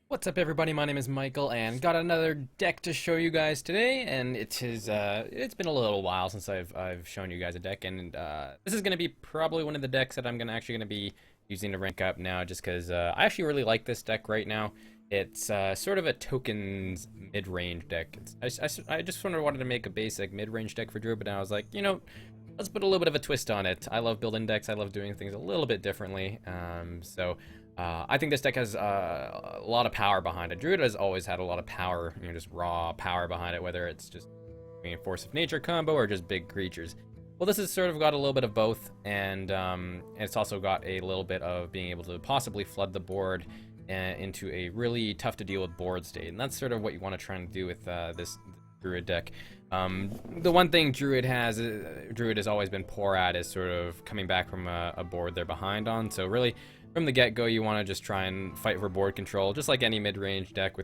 What's up, everybody? My name is Michael, and got another deck to show you guys today. And it's been a little while since I've shown you guys a deck, and this is gonna be probably one of the decks that I'm gonna be using to rank up now, just because I actually really like this deck right now. It's sort of a tokens mid-range deck. I just sort of wanted to make a basic mid-range deck for Druid, but I was like, let's put a little bit of a twist on it. I love building decks. I love doing things a little bit differently. I think this deck has a lot of power behind it. Druid has always had a lot of power, just raw power behind it, whether it's just Force of Nature combo or just big creatures. Well, this has sort of got a little bit of both, and it's also got a little bit of being able to possibly flood the board into a really tough to deal with board state, and that's sort of what you want to try and do with this Druid deck. The one thing Druid has always been poor at is sort of coming back from a board they're behind on. So really, from the get-go, you want to just try and fight for board control, just like any mid-range deck.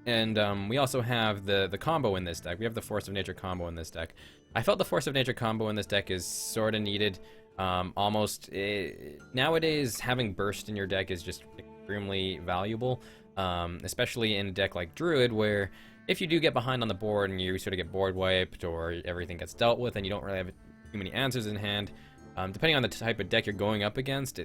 We also have the combo in this deck. We have the Force of Nature combo in this deck. I felt the Force of Nature combo in this deck is sort of needed. Nowadays, having Burst in your deck is just extremely valuable, especially in a deck like Druid, where if you do get behind on the board and you sort of get board wiped or everything gets dealt with and you don't really have too many answers in hand, depending on the type of deck you're going up against,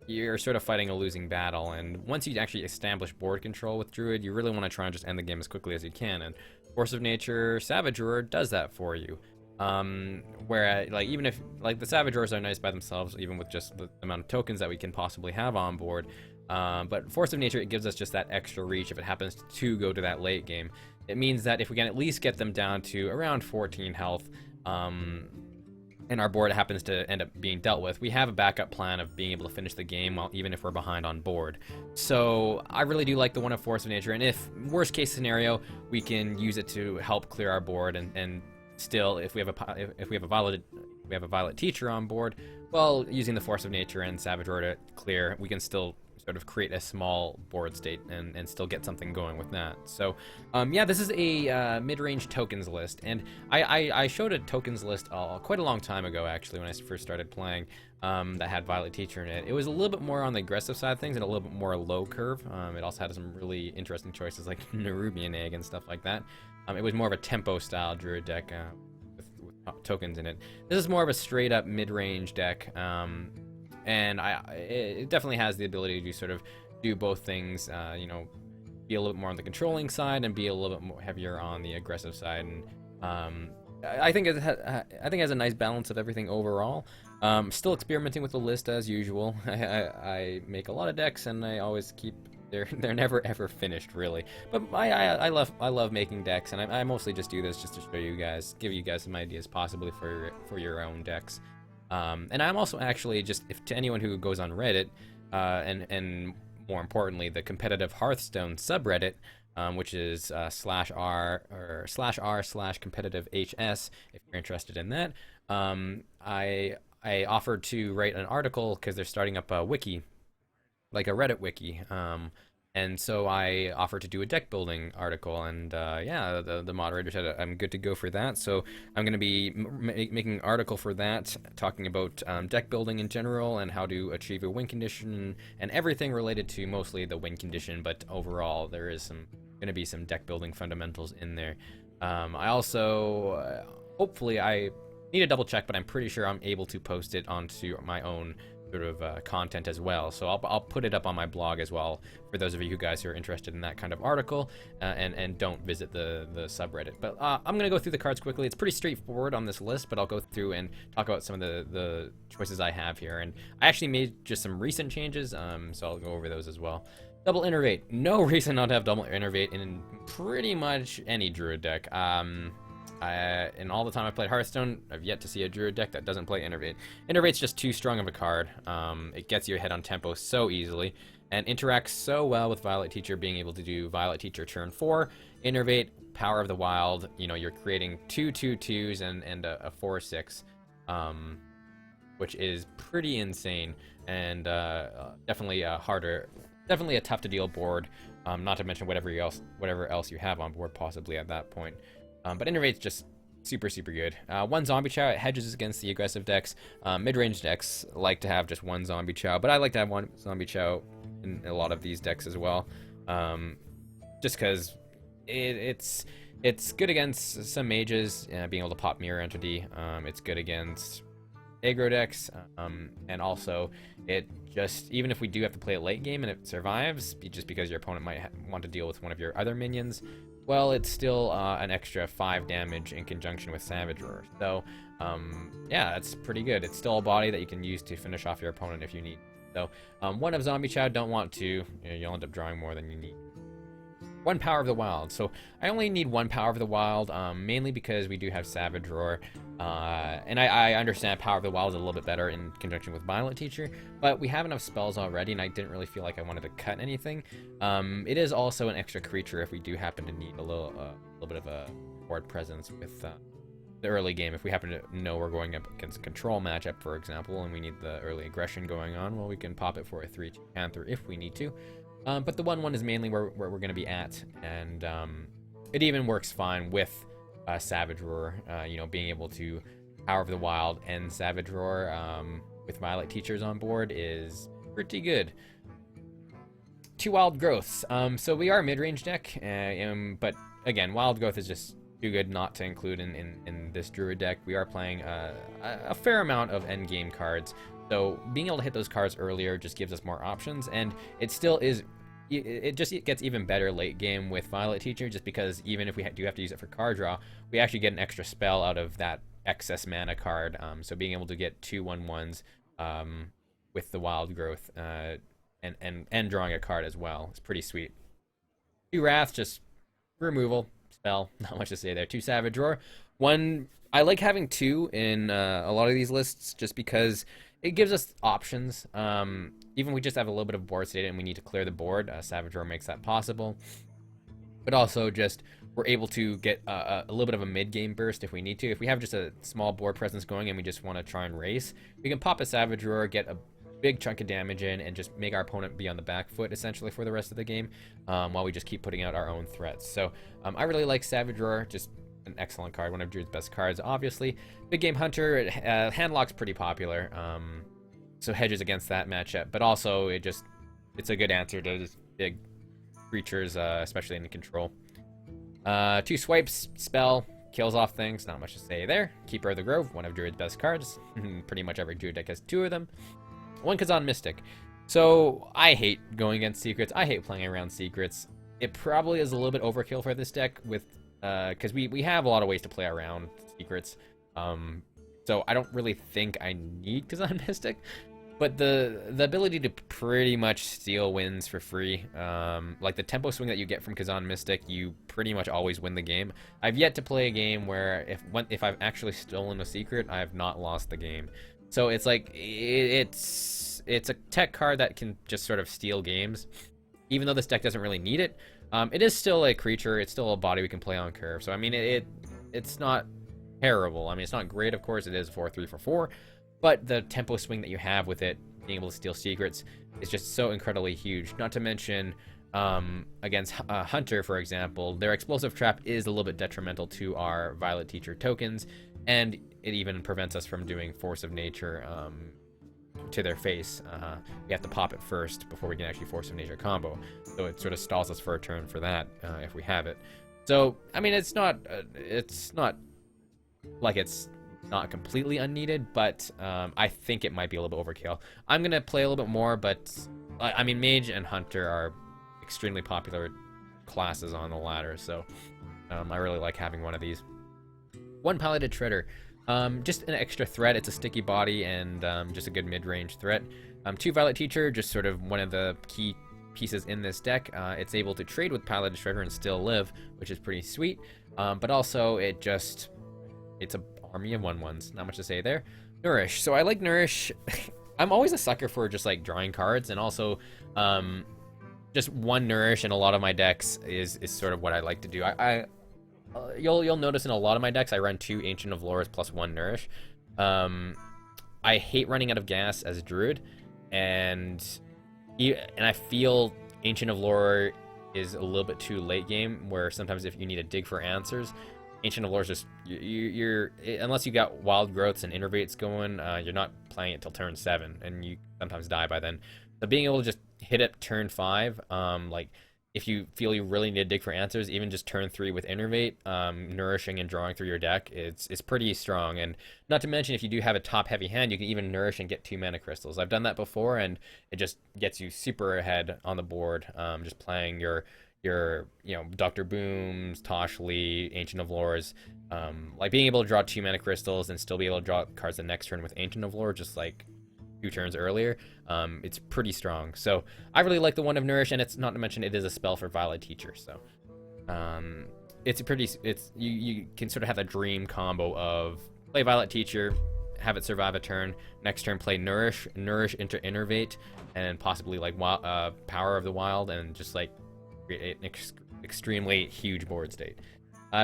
you're sort of fighting a losing battle. And once you actually establish board control with Druid, you really want to try and just end the game as quickly as you can. And Force of Nature Savage Roar does that for you. Where even if the Savage Roars are nice by themselves, even with just the amount of tokens that we can possibly have on board, but Force of Nature, it gives us just that extra reach if it happens to go to that late game. It means that if we can at least get them down to around 14 health, and our board happens to end up being dealt with, we have a backup plan of being able to finish the game even if we're behind on board. So I really do like the one of Force of Nature, and if worst case scenario, we can use it to help clear our board, and still, if we have a Violet Teacher on board, well, using the Force of Nature and Savage Roar to clear, we can still sort of create a small board state and still get something going with that. So yeah, this is a mid-range tokens list, and I showed a tokens list quite a long time ago, actually, when I first started playing, that had Violet Teacher in it. It was a little bit more on the aggressive side of things and a little bit more low curve. It also had some really interesting choices like Nerubian Egg and stuff like that. It was more of a tempo style Druid deck with tokens in it. This is more of a straight up mid-range deck, and it definitely has the ability to sort of do both things, be a little bit more on the controlling side and be a little bit more heavier on the aggressive side. And I think it has a nice balance of everything overall. Still experimenting with the list as usual. I make a lot of decks, and I always keep they're never ever finished, really. But I love making decks, and I mostly just do this just to show you guys, give you guys some ideas possibly for your own decks. And I'm also actually to anyone who goes on Reddit, and more importantly, the competitive Hearthstone subreddit, which is /r/competitive HS, if you're interested in that. I offered to write an article because they're starting up a wiki, like a Reddit wiki. And so I offered to do a deck building article, and yeah, the moderator said I'm good to go for that. So I'm going to be making an article for that, talking about deck building in general and how to achieve a win condition and everything related to mostly the win condition. But overall, there is going to be some deck building fundamentals in there. I also hopefully, I need to double check, but I'm pretty sure I'm able to post it onto my own sort of content as well, so I'll put it up on my blog as well for those of you guys who are interested in that kind of article, and don't visit the subreddit. But I'm gonna go through the cards quickly. It's pretty straightforward on this list, but I'll go through and talk about some of the choices I have here, and I actually made just some recent changes, so I'll go over those as well. Double Innervate. No reason not to have Double Innervate in pretty much any Druid deck. In all the time I've played Hearthstone, I've yet to see a Druid deck that doesn't play Innervate. Innervate's just too strong of a card. It gets you ahead on tempo so easily, and interacts so well with Violet Teacher, being able to do Violet Teacher turn 4, Innervate, Power of the Wild. You're creating 2/2/2s and a 4/6, which is pretty insane, and definitely definitely a tough to deal board. Not to mention whatever else you have on board possibly at that point. But Innervate's just super good. One Zombie Chow, it hedges against the aggressive decks. Mid-range decks like to have just one Zombie Chow, but I like to have one Zombie Chow in a lot of these decks as well. Just because it's good against some mages, being able to pop mirror entity. It's good against aggro decks, and also it just, even if we do have to play it late game and it survives, just because your opponent might want to deal with one of your other minions, well, it's still an extra 5 damage in conjunction with Savage Roar. So, yeah, that's pretty good. It's still a body that you can use to finish off your opponent if you need. So, one of Zombie Chow, don't want to, you'll end up drawing more than you need. 1 Power of the Wild. So I only need 1 Power of the Wild, mainly because we do have Savage Roar, and I understand Power of the Wild is a little bit better in conjunction with Violent Teacher, but we have enough spells already, and I didn't really feel like I wanted to cut anything. It is also an extra creature if we do happen to need a little bit of a board presence with the early game. If we happen to know we're going up against a control matchup, for example, and we need the early aggression going on, well, we can pop it for a 3/2 Panther if we need to. But the 1/1 is mainly where we're going to be at, and it even works fine with Savage Roar. Being able to Power of the Wild and Savage Roar with Violet Teachers on board is pretty good. 2 Wild Growths. So we are a mid-range deck, but again, Wild Growth is just too good not to include in this Druid deck. We are playing a fair amount of endgame cards. So being able to hit those cards earlier just gives us more options, and it still is, it gets even better late game with Violet Teacher, just because even if we do have to use it for card draw, we actually get an extra spell out of that excess mana card. So being able to get 2 1/1s with the Wild Growth and drawing a card as well is pretty sweet. 2 Wrath, just removal spell, not much to say there. 2 Savage Roar. I like having 2 in a lot of these lists just because it gives us options. Even if we just have a little bit of board state and we need to clear the board, Savage Roar makes that possible. But also just we're able to get a little bit of a mid-game burst if we need to. If we have just a small board presence going and we just want to try and race, we can pop a Savage Roar, get a big chunk of damage in, and just make our opponent be on the back foot essentially for the rest of the game, while we just keep putting out our own threats. So I really like Savage Roar, just an excellent card, one of Druid's best cards, obviously. Big Game Hunter, Handlock's pretty popular, so hedges against that matchup, but also it's a good answer to just big creatures, especially in control. 2 Swipes, spell, kills off things, not much to say there. Keeper of the Grove, one of Druid's best cards. Pretty much every Druid deck has 2 of them. 1 Kazan Mystic. So I hate going against secrets. I hate playing around secrets. It probably is a little bit overkill for this deck with because we have a lot of ways to play around secrets. So I don't really think I need Kazan Mystic. But the ability to pretty much steal wins for free, like the tempo swing that you get from Kazan Mystic, you pretty much always win the game. I've yet to play a game where if I've actually stolen a secret, I have not lost the game. So it's like it's a tech card that can just sort of steal games, even though this deck doesn't really need it. It is still a creature. It's still a body we can play on curve. So I mean, it's not terrible. I mean, it's not great, of course. It is 4/3 for 4. But the tempo swing that you have with it, being able to steal secrets, is just so incredibly huge. Not to mention, against Hunter, for example, their explosive trap is a little bit detrimental to our Violet Teacher tokens, and it even prevents us from doing Force of Nature to their face. We have to pop it first before we can actually Force of Nature combo. So it sort of stalls us for a turn for that if we have it. So, I mean, it's not like it's not completely unneeded, but I think it might be a little bit overkill. I'm gonna play a little bit more, but I mean, Mage and Hunter are extremely popular classes on the ladder, so I really like having one of these. 1 Piloted Shredder, just an extra threat. It's a sticky body and just a good mid-range threat. 2 Violet Teacher, just sort of one of the key pieces in this deck. It's able to trade with Piloted Shredder and still live, which is pretty sweet. But also it's a army of 1/1s, not much to say there. Nourish. So I like Nourish. I'm always a sucker for just like drawing cards, and also just 1 Nourish in a lot of my decks is sort of what I like to do. You'll notice in a lot of my decks I run 2 Ancient of Lores plus 1 Nourish. I hate running out of gas as a Druid, and I feel Ancient of Lore is a little bit too late game, where sometimes if you need to dig for answers, Ancient of Lore is just, you're unless you got Wild Growths and Innervates going, you're not playing it till turn 7, and you sometimes die by then. So being able to just hit it turn 5, like if you feel you really need to dig for answers, even just turn 3 with Innervate, nourishing and drawing through your deck, it's pretty strong. And not to mention, if you do have a top-heavy hand, you can even nourish and get 2 mana crystals. I've done that before, and it just gets you super ahead on the board, just playing your Dr. Booms, Toshley, Ancient of Lores. Like being able to draw 2 mana crystals and still be able to draw cards the next turn with Ancient of Lore, just like 2 turns earlier, it's pretty strong. So I really like the One of Nourish, and it's not to mention it is a spell for Violet Teacher. So you can sort of have a dream combo of play Violet Teacher, have it survive a turn, next turn play Nourish into Innervate, and possibly like Power of the Wild, and just like create an extremely huge board state.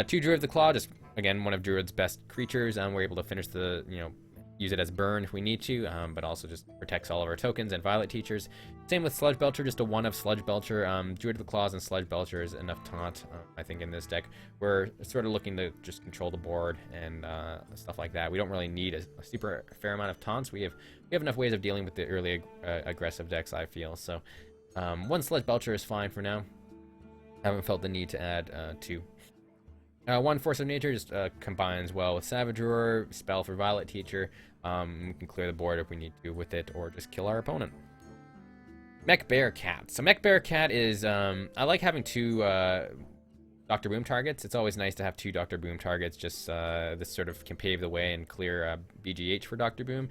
2 Druid of the Claw, just again one of Druid's best creatures. We're able to finish the use it as burn if we need to, but also just protects all of our tokens and Violet Teachers. Same with Sludge Belcher, just a 1 of Sludge Belcher. Druid of the Claws and Sludge Belcher is enough taunt, I think, in this deck. We're sort of looking to just control the board and stuff like that. We don't really need a super fair amount of taunts. We have enough ways of dealing with the early aggressive decks, I feel. So 1 Sludge Belcher is fine for now. I haven't felt the need to add 2. 1 Force of Nature just combines well with Savage Roar, spell for Violet Teacher. We can clear the board if we need to with it, or just kill our opponent. Mech Bear Cat. So Mech Bear Cat is, I like having 2 Dr. Boom targets. It's always nice to have 2 Dr. Boom targets. Just this sort of can pave the way and clear BGH for Dr. Boom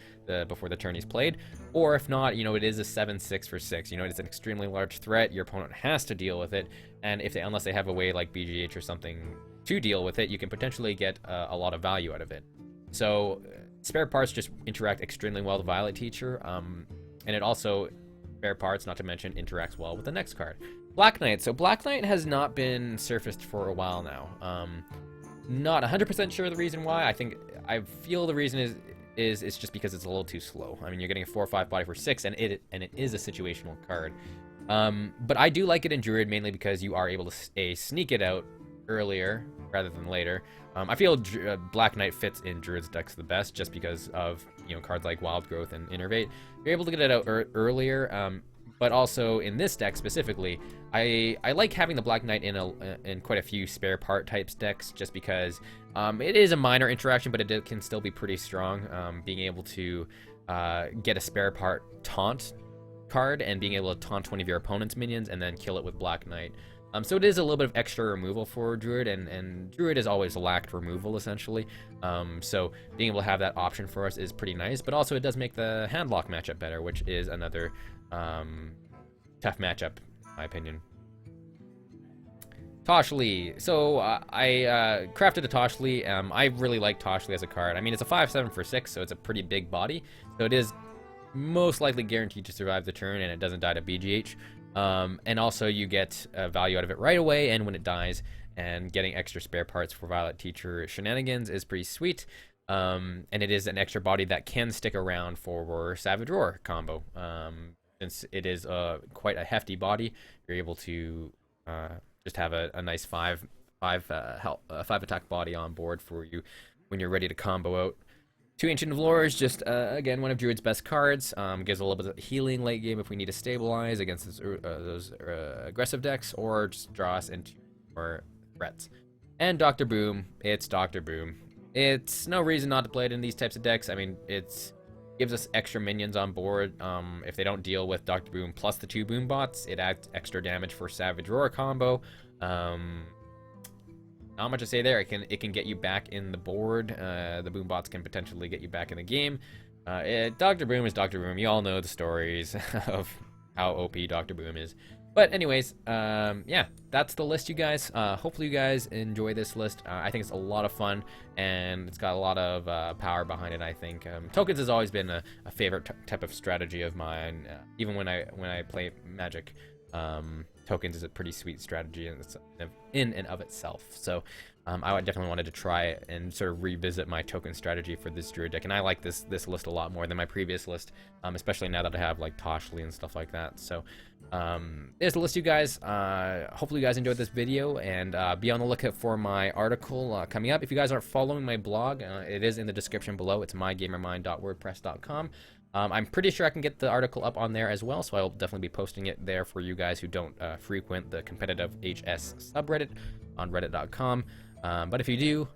before the turn he's played. Or if not, it is a 7/6 for 6. It's an extremely large threat. Your opponent has to deal with it, and unless they have a way like BGH or something to deal with it, you can potentially get a lot of value out of it. So spare parts just interact extremely well with Violet Teacher, and it also, spare parts, not to mention, interacts well with the next card. Black Knight. So Black Knight has not been surfaced for a while now. Not 100% sure the reason why. I feel the reason is it's just because it's a little too slow. I mean, you're getting a 4/5 body for 6, and it is a situational card. But I do like it in Druid, mainly because you are able to sneak it out earlier rather than later. I feel Black Knight fits in Druid's decks the best, just because of cards like Wild Growth and Innervate. You're able to get it out earlier, but also in this deck specifically, I like having the Black Knight in quite a few spare part types decks, just because it is a minor interaction, but it can still be pretty strong. Being able to get a spare part taunt card and being able to taunt one of your opponent's minions and then kill it with Black Knight. So it is a little bit of extra removal for Druid, and Druid has always lacked removal, essentially. So being able to have that option for us is pretty nice, but also it does make the handlock matchup better, which is another tough matchup, in my opinion. Toshley. So I crafted a Toshley. I really like Toshley as a card. I mean, it's a 5/7 for 6, so it's a pretty big body. So it is most likely guaranteed to survive the turn, and it doesn't die to BGH. And also you get value out of it right away and when it dies, and getting extra spare parts for Violet Teacher shenanigans is pretty sweet. And it is an extra body that can stick around for Savage Roar combo. Since it is quite a hefty body, you're able to just have a nice 5 attack body on board for you when you're ready to combo out. 2 Ancient of Lores, just again one of Druid's best cards. Gives a little bit of healing late game if we need to stabilize against those aggressive decks, or just draw us into more threats. And Dr. Boom, it's Dr. Boom. It's no reason not to play it in these types of decks. I mean, it gives us extra minions on board. If they don't deal with Dr. Boom plus the 2 Boom bots, it adds extra damage for Savage Roar combo. Not much to say there. It can get you back in the board. The Boom bots can potentially get you back in the game. Dr. Boom is Dr. Boom. You all know the stories of how OP Dr. Boom is. But anyways, yeah, that's the list, you guys. Hopefully you guys enjoy this list. I think it's a lot of fun, and it's got a lot of power behind it, I think. Tokens has always been a favorite type of strategy of mine. Even when I play Magic, tokens is a pretty sweet strategy in and of itself. So I would definitely wanted to try and sort of revisit my token strategy for this Druid deck, and I like this list a lot more than my previous list, especially now that I have like Toshley and stuff like that. So there's the list, you guys. Hopefully you guys enjoyed this video, and be on the lookout for my article coming up. If you guys aren't following my blog, it is in the description below. It's mygamermind.wordpress.com. I'm pretty sure I can get the article up on there as well, so I'll definitely be posting it there for you guys who don't frequent the competitive HS subreddit on reddit.com. But if you do,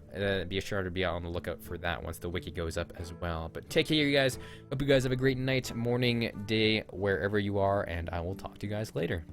be sure to be on the lookout for that once the wiki goes up as well. But take care, you guys. Hope you guys have a great night, morning, day, wherever you are, and I will talk to you guys later.